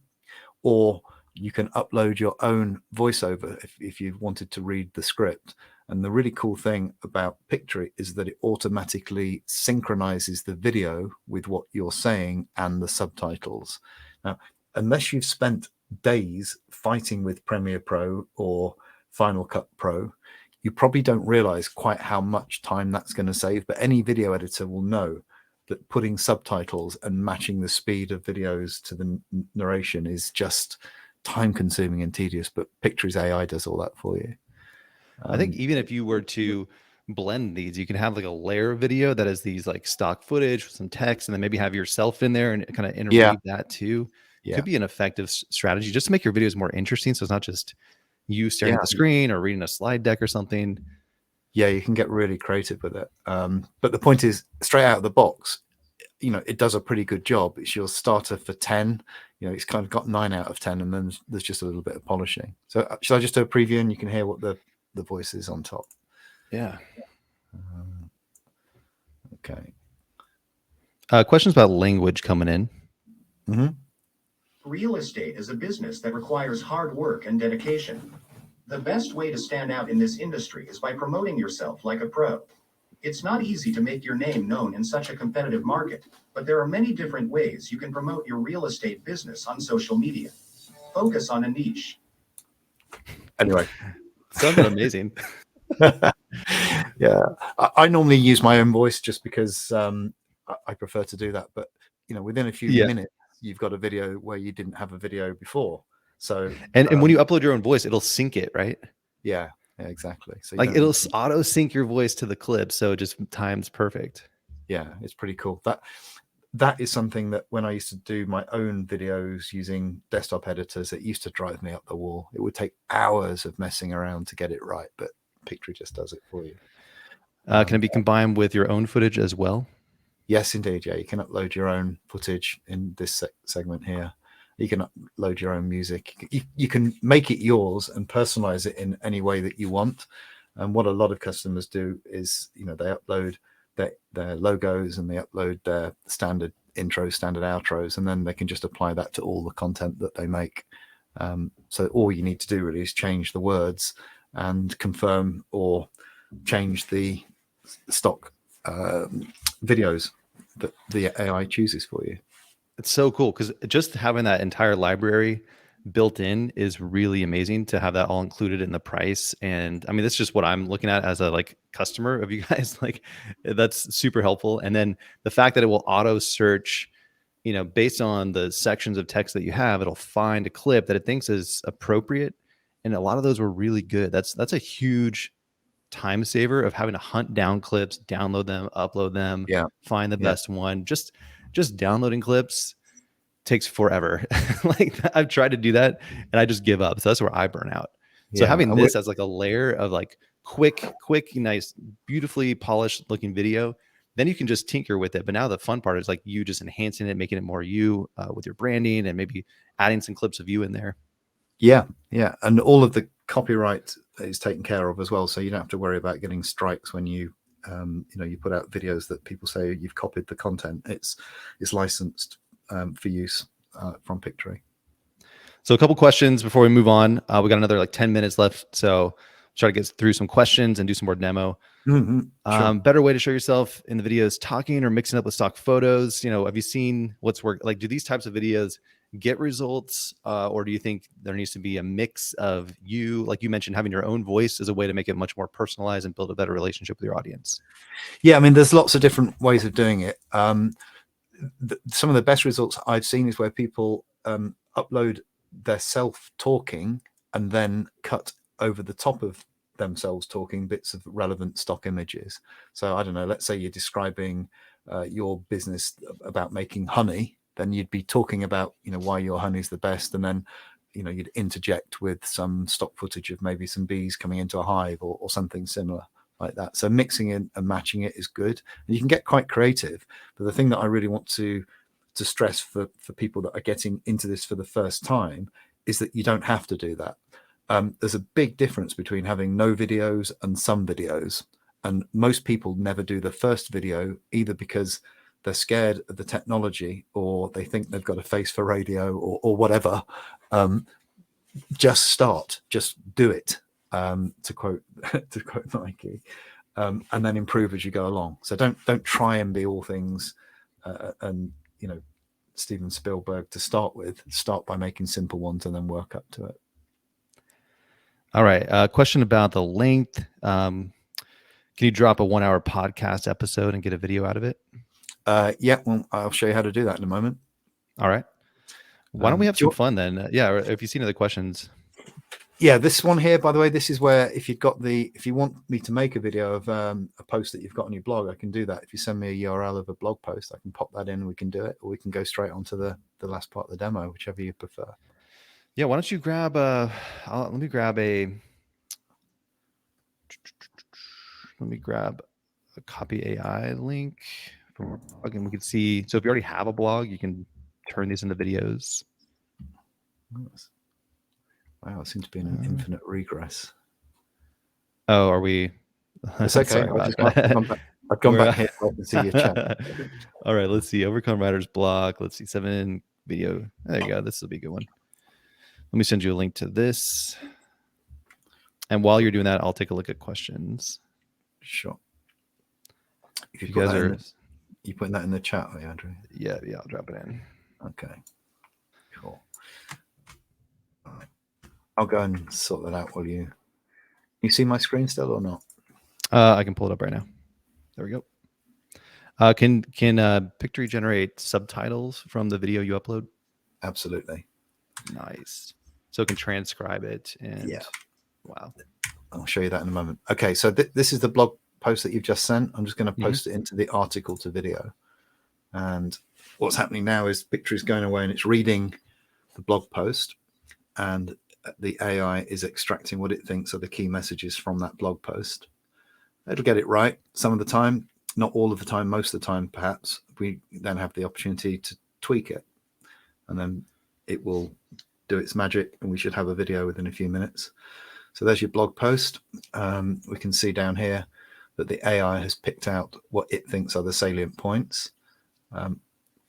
or you can upload your own voiceover if you wanted to read the script. And the really cool thing about Pictory is that it automatically synchronizes the video with what you're saying and the subtitles. Now, unless you've spent days fighting with Premiere Pro or Final Cut Pro, you probably don't realize quite how much time that's going to save. But any video editor will know that putting subtitles and matching the speed of videos to the narration is just time consuming and tedious. But Pictory's AI does all that for you. I think even if you were to blend these, you can have like a layer video that is these like stock footage with some text, and then maybe have yourself in there and kind of interweave that too. Could be an effective strategy just to make your videos more interesting. So it's not just you staring at the screen or reading a slide deck or something. Yeah, you can get really creative with it. But the point is, straight out of the box, it does a pretty good job. It's your starter for 10. It's kind of got 9 out of 10, and then there's just a little bit of polishing. So should I just do a preview and you can hear what the voice is on top? Yeah. Okay. Questions about language coming in. Mm-hmm. Real estate is a business that requires hard work and dedication. The best way to stand out in this industry is by promoting yourself like a pro. It's not easy to make your name known in such a competitive market, but there are many different ways you can promote your real estate business on social media. Focus on a niche. Anyway. Sounded amazing. Yeah. I normally use my own voice just because I prefer to do that. But, within a few minutes, you've got a video where you didn't have a video before. So and when you upload your own voice, it'll sync it, right? Yeah, exactly. So like it'll auto sync your voice to the clip, so it just times perfect. Yeah, it's pretty cool. That is something that when I used to do my own videos using desktop editors, it used to drive me up the wall. It would take hours of messing around to get it right, but Pictory just does it for you. Can it be combined with your own footage as well? Yes, indeed. Yeah, you can upload your own footage in this segment here. You can upload your own music. You can make it yours and personalize it in any way that you want. And what a lot of customers do is, they upload their logos and they upload their standard intros, standard outros, and then they can just apply that to all the content that they make. So all you need to do really is change the words and confirm or change the stock videos that the AI chooses for you. It's so cool because just having that entire library built in is really amazing to have that all included in the price. And I mean, that's just what I'm looking at as a like customer of you guys. Like that's super helpful. And then the fact that it will auto search, based on the sections of text that you have, it'll find a clip that it thinks is appropriate. And a lot of those were really good. That's a huge time saver of having to hunt down clips, download them, upload them, find the best one. Just downloading clips takes forever. Like I've tried to do that and I just give up. So that's where I burn out. So having this as like a layer of like quick, nice, beautifully polished looking video, then you can just tinker with it. But now the fun part is like you just enhancing it, making it more you with your branding and maybe adding some clips of you in there. Yeah, and all of the copyright is taken care of as well, so you don't have to worry about getting strikes when you you put out videos that people say you've copied the content. It's licensed for use from Pictory. So a couple questions before we move on. We got another like 10 minutes left, so try to get through some questions and do some more demo. Sure. Better way to show yourself in the videos, talking or mixing up with stock photos. Have you seen what's work? Like, do these types of videos get results, or do you think there needs to be a mix of you, like you mentioned, having your own voice as a way to make it much more personalized and build a better relationship with your audience? Yeah, I mean, there's lots of different ways of doing it. Some of the best results I've seen is where people upload their self talking and then cut over the top of themselves talking bits of relevant stock images. So I don't know, let's say you're describing your business about making honey, then you'd be talking about why your honey is the best, and then you'd interject with some stock footage of maybe some bees coming into a hive or something similar like that. So mixing in and matching it is good, and you can get quite creative. But the thing that I really want to stress for people that are getting into this for the first time is that you don't have to do that. There's a big difference between having no videos and some videos, and most people never do the first video either because they're scared of the technology or they think they've got a face for radio or whatever. Just start, just do it, to quote Nike, and then improve as you go along. So don't try and be all things and Steven Spielberg to start with. Start by making simple ones and then work up to it. All right. Question about the length. Can you drop a 1 hour podcast episode and get a video out of it? Yeah, well, I'll show you how to do that in a moment. All right. Why don't we have some fun then? Yeah. If you see any other questions. Yeah, this one here, by the way, this is where if you want me to make a video of a post that you've got on your blog, I can do that. If you send me a URL of a blog post, I can pop that in and we can do it, or we can go straight on to the last part of the demo, whichever you prefer. Yeah, why don't you grab let me grab a Copy AI link from our blog, and we can see. So if you already have a blog, you can turn these into videos. Wow, it seems to be an infinite regress. Oh, are we? It's okay. I've gone back here so I can see your chat. All right, let's see. Overcome writer's block. Let's see. 7 video. There you go. This will be a good one. Let me send you a link to this. And while you're doing that, I'll take a look at questions. Sure. If you guys are, you putting that in the chat, are you, Andrew? Yeah, I'll drop it in. Okay. Cool. I'll go and sort that out while you see my screen still or not? I can pull it up right now. There we go. Can Pictory generate subtitles from the video you upload? Absolutely. Nice. So it can transcribe it. And yeah. Wow. I'll show you that in a moment. Okay, so this is the blog post that you've just sent. I'm just going to post it into the article to video. And what's happening now is Pictory is going away and it's reading the blog post, and the AI is extracting what it thinks are the key messages from that blog post. It'll get it right some of the time, not all of the time, most of the time perhaps. We then have the opportunity to tweak it, and then it will do its magic, and we should have a video within a few minutes. So there's your blog post. We can see down here that the AI has picked out what it thinks are the salient points.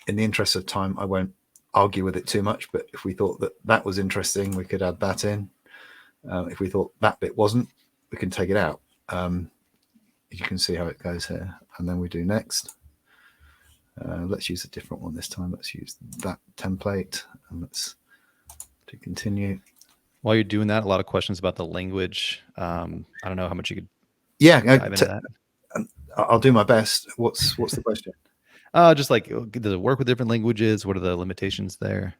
In the interest of time, I won't argue with it too much, but if we thought that was interesting, we could add that in. If we thought that bit wasn't, we can take it out. You can see how it goes here. And then we do next. Let's use a different one this time. Let's use that template, and let's do continue. While you're doing that, a lot of questions about the language. I don't know how much you could dive into that. I'll do my best. What's the question? Just like, does it work with different languages? What are the limitations there?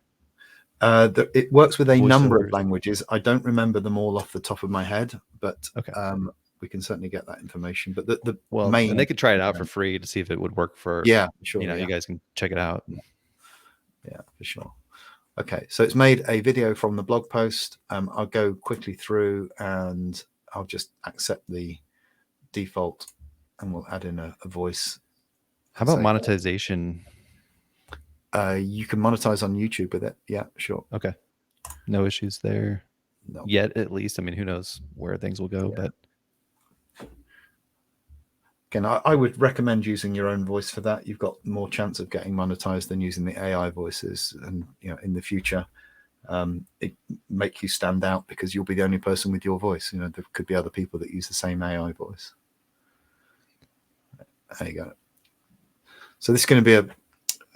It works with a number of languages. I don't remember them all off the top of my head, but okay. We can certainly get that information. But the main, and they could try it out for free to see if it would work for. Yeah, sure. You guys can check it out. Yeah, for sure. Okay, so it's made a video from the blog post. I'll go quickly through and I'll just accept the default, and we'll add in a voice. How about monetization? You can monetize on YouTube with it. Yeah, sure. Okay. No issues there No. yet, at least. I mean, who knows where things will go, but Again, I would recommend using your own voice for that. You've got more chance of getting monetized than using the AI voices. And in the future, it make you stand out because you'll be the only person with your voice. There could be other people that use the same AI voice. There you go. So this is going to be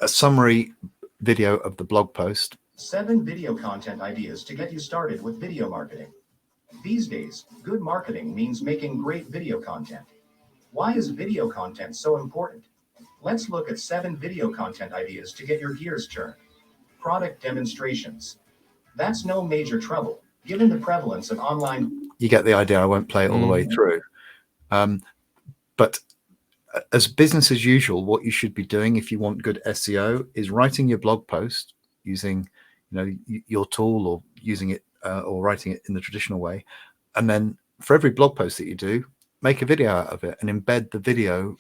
a summary video of the blog post. 7 video content ideas to get you started with video marketing. These days, good marketing means making great video content. Why is video content so important? Let's look at 7 video content ideas to get your gears turned. Product demonstrations. That's no major trouble, given the prevalence of online. You get the idea. I won't play it all the way through. But as business as usual, what you should be doing if you want good SEO is writing your blog post using your tool, or using it or writing it in the traditional way. And then for every blog post that you do, make a video out of it and embed the video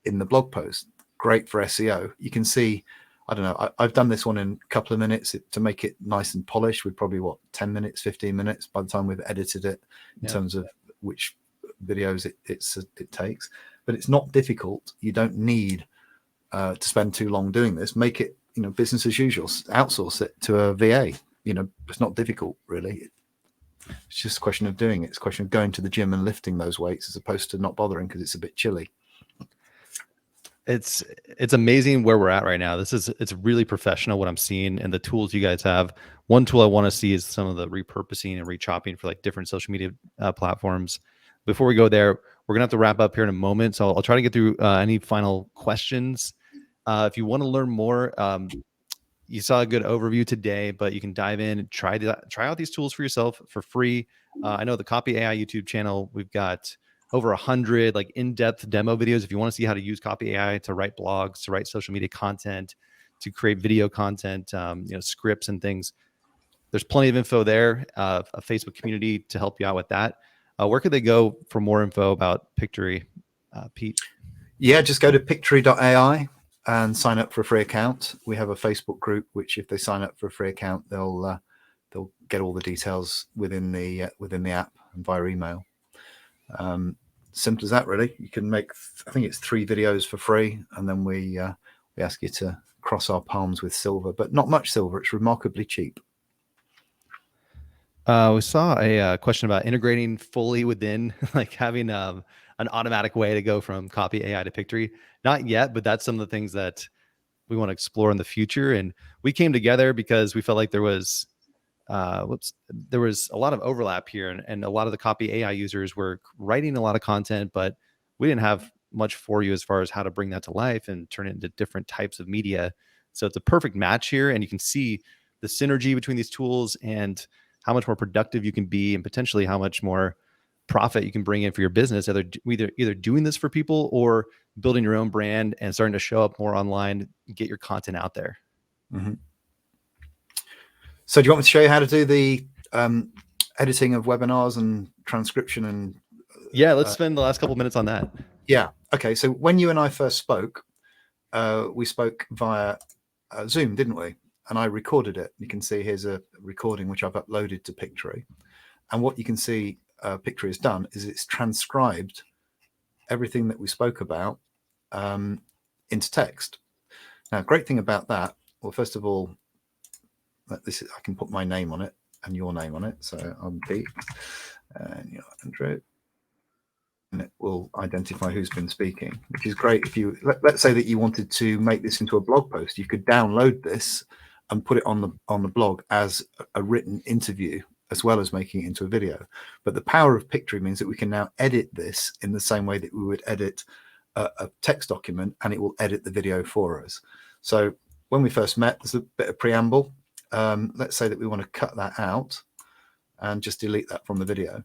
in the blog post. Great for SEO. You can see, I don't know, I've done this one in a couple of minutes to make it nice and polished, with probably 10 minutes, 15 minutes by the time we've edited it in terms of which videos it takes. But it's not difficult. You don't need to spend too long doing this. Make it business as usual. Outsource it to a VA. It's not difficult, really. It's just a question of doing it. It's a question of going to the gym and lifting those weights, as opposed to not bothering because it's a bit chilly. It's amazing where we're at right now. It's really professional what I'm seeing, and the tools you guys have. One tool I want to see is some of the repurposing and rechopping for like different social media platforms. Before we go there, we're gonna have to wrap up here in a moment, so I'll try to get through any final questions. If you want to learn more, you saw a good overview today, but you can dive in and try out these tools for yourself for free. I know the Copy AI YouTube channel, we've got over 100 like in-depth demo videos. If you want to see how to use Copy AI to write blogs, to write social media content, to create video content, scripts and things, there's plenty of info there. A Facebook community to help you out with that. Where could they go for more info about Pictory, Pete? Yeah, just go to Pictory.ai and sign up for a free account. We have a Facebook group, which if they sign up for a free account, they'll get all the details within the app and via email. Simple as that, really. You can make, I think it's 3 videos for free, and then we ask you to cross our palms with silver, but not much silver. It's remarkably cheap. We saw a question about integrating fully within, like having an automatic way to go from Copy AI to Pictory. Not yet, but that's some of the things that we want to explore in the future. And we came together because we felt like there was a lot of overlap here, and a lot of the Copy AI users were writing a lot of content, but we didn't have much for you as far as how to bring that to life and turn it into different types of media. So it's a perfect match here, and you can see the synergy between these tools and how much more productive you can be, and potentially how much more profit you can bring in for your business, either doing this for people or building your own brand and starting to show up more online, get your content out there. Mm-hmm. So do you want me to show you how to do the editing of webinars and transcription? And yeah, let's spend the last couple of minutes on that. Yeah. Okay. So when you and I first spoke, we spoke via Zoom, didn't we? And I recorded it. You can see here's a recording which I've uploaded to Pictory. And what you can see Pictory has done is it's transcribed everything that we spoke about into text. Now, great thing about that, well, first of all, I can put my name on it and your name on it. So I'm Pete and you're Andrew. And it will identify who's been speaking, which is great. If you let's say that you wanted to make this into a blog post, you could download this and put it on the blog as a written interview, as well as making it into a video. But the power of Pictory means that we can now edit this in the same way that we would edit a text document, and it will edit the video for us. So when we first met, there's a bit of preamble. Let's say that we want to cut that out and just delete that from the video.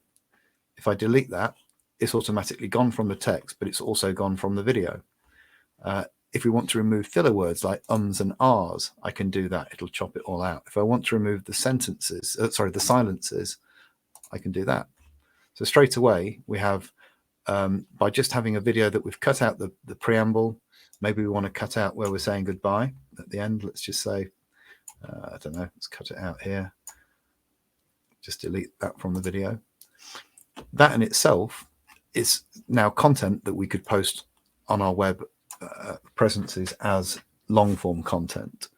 If I delete that, it's automatically gone from the text, but it's also gone from the video. If we want to remove filler words like ums and ahs, I can do that. It'll chop it all out. If I want to remove the sentences, the silences, I can do that. So straight away, we have, by just having a video that we've cut out the preamble, maybe we want to cut out where we're saying goodbye at the end. Let's just say, I don't know, let's cut it out here. just delete that from the video. That in itself is now content that we could post on our web presences as long form content.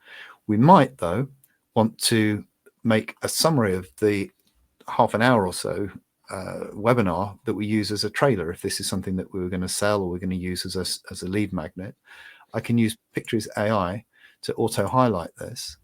We might, though, want to make a summary of the half an hour or so webinar that we use as a trailer. If this is something that we were going to sell or we're going to use as a lead magnet, I can use Pictory AI to auto highlight this,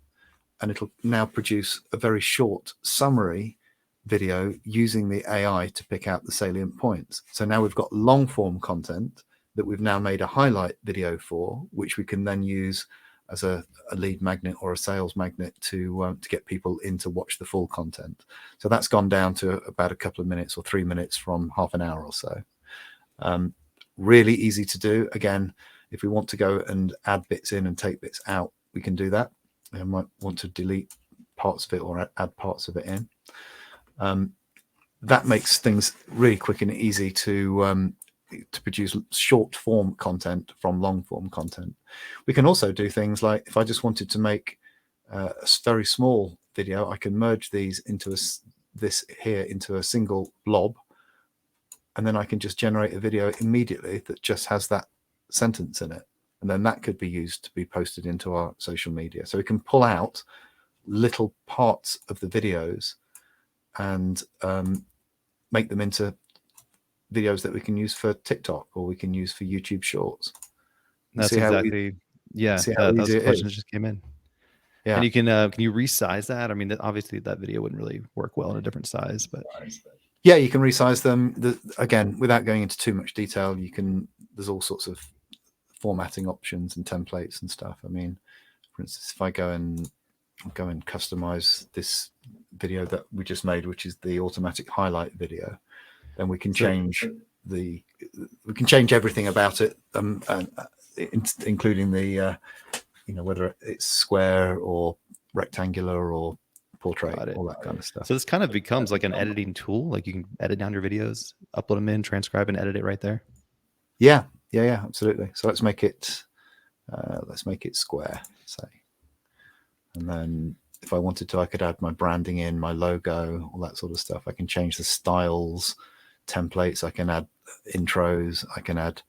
and it'll now produce a very short summary video using the AI to pick out the salient points. So now we've got long form content that we've now made a highlight video for, which we can then use as a lead magnet or a sales magnet to get people in to watch the full content. So that's gone down to about a couple of minutes or 3 minutes from half an hour or so. Really easy to do. Again, if we want to go and add bits in and take bits out, we can do that. I might want to delete parts of it or add parts of it in. That makes things really quick and easy to produce short form content from long form content. We can also do things like, if I just wanted to make a very small video, I can merge these into this here into a single blob, and then I can just generate a video immediately that just has that sentence in it, and then that could be used to be posted into our social media. So we can pull out little parts of the videos and make them into videos that we can use for TikTok or we can use for YouTube Shorts. That's exactly, that's the question that just came in. Yeah. And you can you resize that? I mean, obviously that video wouldn't really work well in a different size, but yeah, you can resize them. Again, without going into too much detail, there's all sorts of formatting options and templates and stuff. I mean, for instance, if I go and customize this video that we just made, which is the automatic highlight video, then we can change everything about it, including the whether it's square or rectangular or portrait, all that kind of stuff. So this kind of becomes like an editing tool. Like you can edit down your videos, upload them in, transcribe, and edit it right there. Yeah, absolutely. So let's make it square, say, and then if I wanted to, I could add my branding in, my logo, all that sort of stuff. I can change the styles, templates. I can add intros. I can add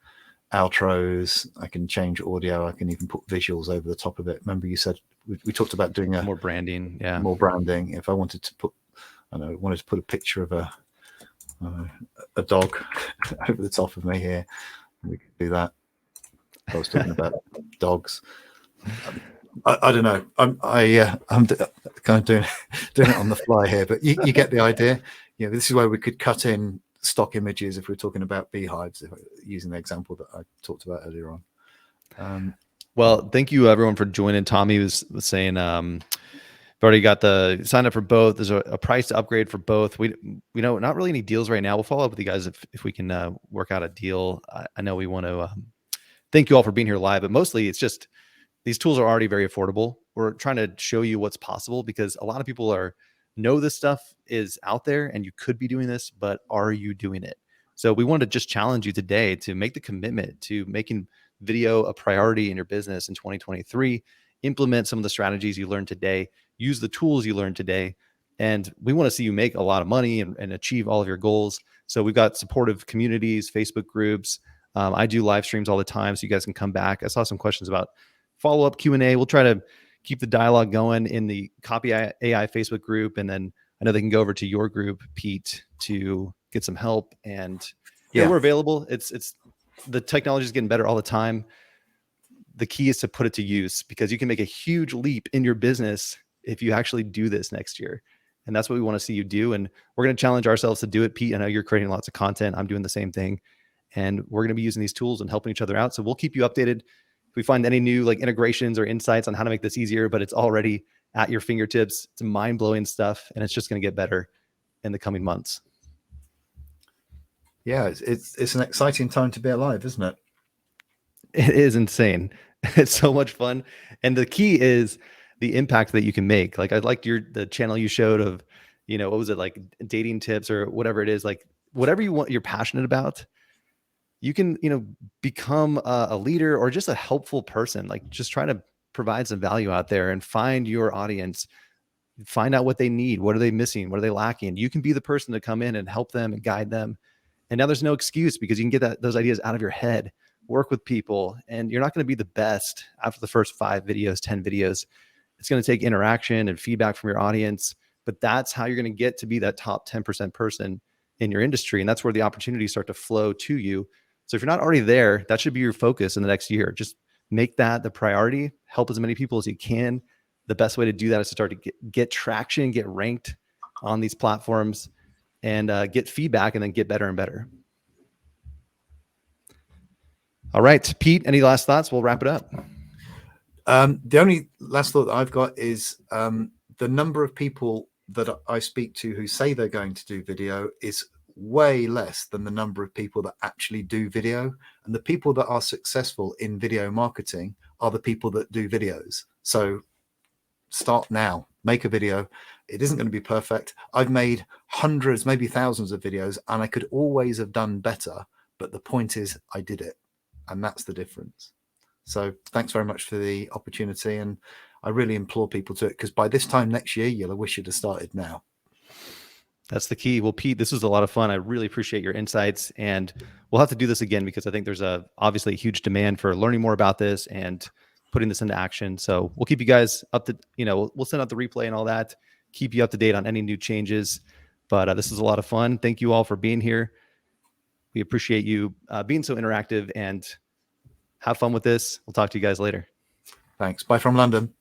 outros. I can change audio. I can even put visuals over the top of it. Remember, you said we talked about doing more branding. Yeah, more branding. If I wanted to put, wanted to put a picture of a dog over the top of me here, we could do that. I was talking about dogs. I don't know. I'm kind of doing it on the fly here, but you get the idea. This is where we could cut in stock images if we're talking about beehives, using the example that I talked about earlier on. Well, thank you everyone for joining. Tommy was saying we've already got the sign up for both. There's a price to upgrade for both. We know not really any deals right now. We'll follow up with you guys if we can work out a deal. I know we want to thank you all for being here live, but mostly it's just these tools are already very affordable. We're trying to show you what's possible because a lot of people know this stuff is out there and you could be doing this, but are you doing it? So we wanted to just challenge you today to make the commitment to making video a priority in your business in 2023, implement some of the strategies you learned today, use the tools you learned today. And we want to see you make a lot of money and achieve all of your goals. So we've got supportive communities, Facebook groups. I do live streams all the time, so you guys can come back. I saw some questions about follow-up Q&A. We'll try to keep the dialogue going in the Copy AI Facebook group. And then I know they can go over to your group, Pete, to get some help. And we're available. It's the technology is getting better all the time. The key is to put it to use because you can make a huge leap in your business if you actually do this next year. And that's what we want to see you do. And we're going to challenge ourselves to do it. Pete, I know you're creating lots of content. I'm doing the same thing. And we're going to be using these tools and helping each other out. So we'll keep you updated. If we find any new integrations or insights on how to make this easier, but it's already at your fingertips. It's mind-blowing stuff, and it's just going to get better in the coming months. Yeah, it's an exciting time to be alive, isn't it? It is insane. It's so much fun. And the key is the impact that you can make. Like I liked the channel you showed of, what was it, like dating tips or whatever it is, like whatever you're passionate about. You can, become a leader or just a helpful person, like just try to provide some value out there and find your audience Find out what they need. What are they missing? What are they lacking? You can be the person to come in and help them and guide them. And now there's no excuse, because you can get those ideas out of your head, work with people, and you're not going to be the best after the first 5 videos, 10 videos. It's going to take interaction and feedback from your audience, but that's how you're going to get to be that top 10% person in your industry. And that's where the opportunities start to flow to you. So if you're not already there, that should be your focus in the next year. Just make that the priority, help as many people as you can. The best way to do that is to start to get traction, get ranked on these platforms, and get feedback, and then get better and better. All right, Pete, any last thoughts? We'll wrap it up. The only last thought that I've got is the number of people that I speak to who say they're going to do video is way less than the number of people that actually do video. And the people that are successful in video marketing are the people that do videos. So start now, make a video. It isn't going to be perfect. I've made hundreds, maybe thousands of videos, and I could always have done better. But the point is, I did it. And that's the difference. So thanks very much for the opportunity. And I really implore people to it, because by this time next year, you'll wish you'd have started now. That's the key. Well, Pete, this was a lot of fun. I really appreciate your insights, and we'll have to do this again, because I think there's obviously a huge demand for learning more about this and putting this into action. So we'll keep you guys up to, we'll send out the replay and all that, keep you up to date on any new changes. But this is a lot of fun. Thank you all for being here. We appreciate you being so interactive, and have fun with this. We'll talk to you guys later. Thanks. Bye from London.